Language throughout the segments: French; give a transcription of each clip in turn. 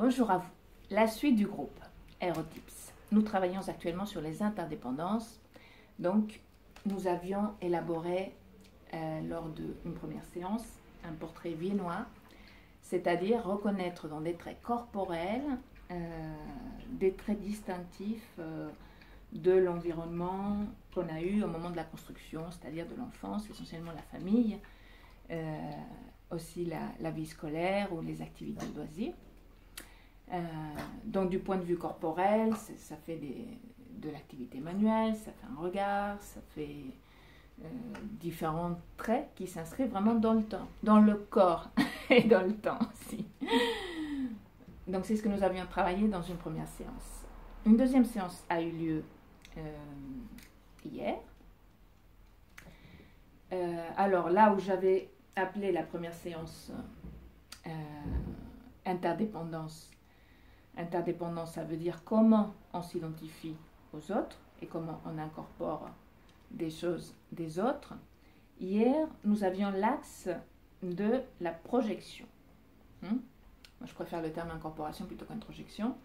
Bonjour à vous. La suite du groupe Aerotips. Nous travaillons actuellement sur les interdépendances. Donc, nous avions élaboré lors d'une première séance un portrait viennois, c'est-à-dire reconnaître dans des traits corporels des traits distinctifs de l'environnement qu'on a eu au moment de la construction, c'est-à-dire de l'enfance, essentiellement la famille, aussi la vie scolaire ou les activités de loisirs. Donc du point de vue corporel, ça fait de l'activité manuelle, ça fait un regard, ça fait différents traits qui s'inscrivent vraiment dans le temps, dans le corps et dans le temps aussi. Donc c'est ce que nous avions travaillé dans une première séance. Une deuxième séance a eu lieu hier. Alors là où j'avais appelé la première séance interdépendance. Interdépendance, ça veut dire comment on s'identifie aux autres et comment on incorpore des choses des autres. Hier, nous avions l'axe de la projection. Moi, je préfère le terme incorporation plutôt qu'introjection.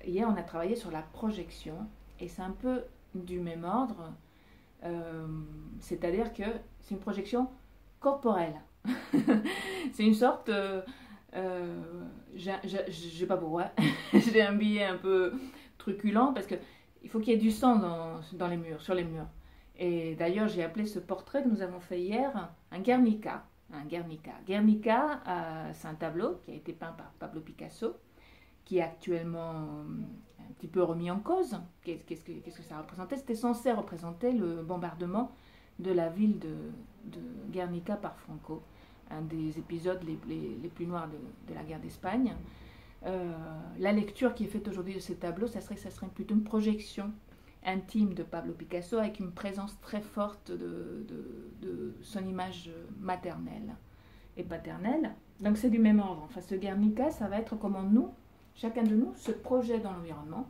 Hier, on a travaillé sur la projection et c'est un peu du même ordre. C'est-à-dire que c'est une projection corporelle. C'est une sorte... je sais pas pourquoi, j'ai un billet un peu truculent parce qu'il faut qu'il y ait du sang dans les murs, sur les murs. Et d'ailleurs, j'ai appelé ce portrait que nous avons fait hier un Guernica. Un Guernica. Guernica, c'est un tableau qui a été peint par Pablo Picasso, qui est actuellement un petit peu remis en cause. Qu'est-ce que ça représentait? C'était censé représenter le bombardement de la ville de Guernica par Franco, un des épisodes les plus noirs de la guerre d'Espagne. La lecture qui est faite aujourd'hui de ces tableaux, ça serait plutôt une projection intime de Pablo Picasso avec une présence très forte de son image maternelle et paternelle. Donc c'est du même ordre. Enfin, ce Guernica, ça va être comment nous, chacun de nous, se projette dans l'environnement.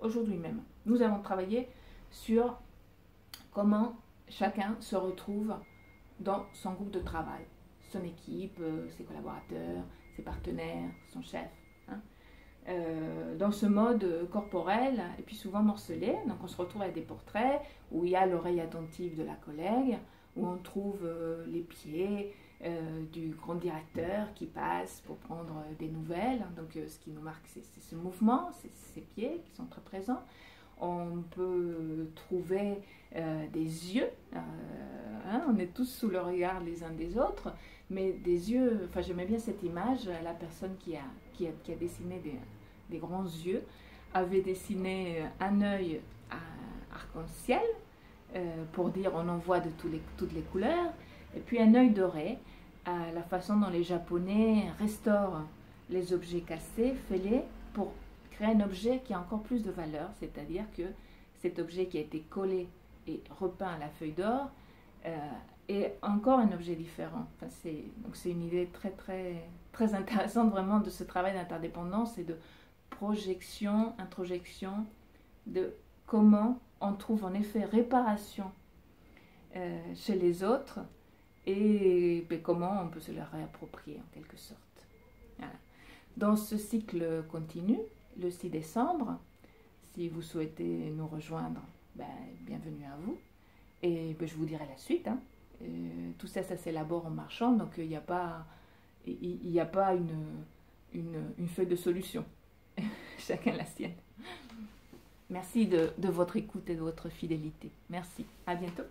Aujourd'hui même, nous avons travaillé sur comment chacun se retrouve dans son groupe de travail, son équipe, ses collaborateurs, ses partenaires, son chef. Dans ce mode corporel et puis souvent morcelé. Donc on se retrouve avec des portraits où il y a l'oreille attentive de la collègue, où on trouve les pieds du grand directeur qui passe pour prendre des nouvelles. Donc ce qui nous marque, c'est ce mouvement, c'est ces pieds qui sont très présents. On peut trouver des yeux, on est tous sous le regard les uns des autres, mais des yeux, enfin j'aimais bien cette image, la personne qui a dessiné des grands yeux avait dessiné un œil arc-en-ciel pour dire on en voit de toutes les couleurs, et puis un œil doré, à la façon dont les Japonais restaurent les objets cassés, fêlés, pour créer un objet qui a encore plus de valeur, c'est-à-dire que cet objet qui a été collé et repeint à la feuille d'or est encore un objet différent. Enfin, donc c'est une idée très, très, très intéressante vraiment de ce travail d'interdépendance et de projection, introjection, de comment on trouve en effet réparation chez les autres et comment on peut se la réapproprier en quelque sorte. Voilà. Dans ce cycle continu, le 6 décembre, si vous souhaitez nous rejoindre, bienvenue à vous. Et je vous dirai la suite. Tout ça s'élabore en marchant, donc il n'y a pas une feuille de solution. Chacun la sienne. Merci de votre écoute et de votre fidélité. Merci. À bientôt.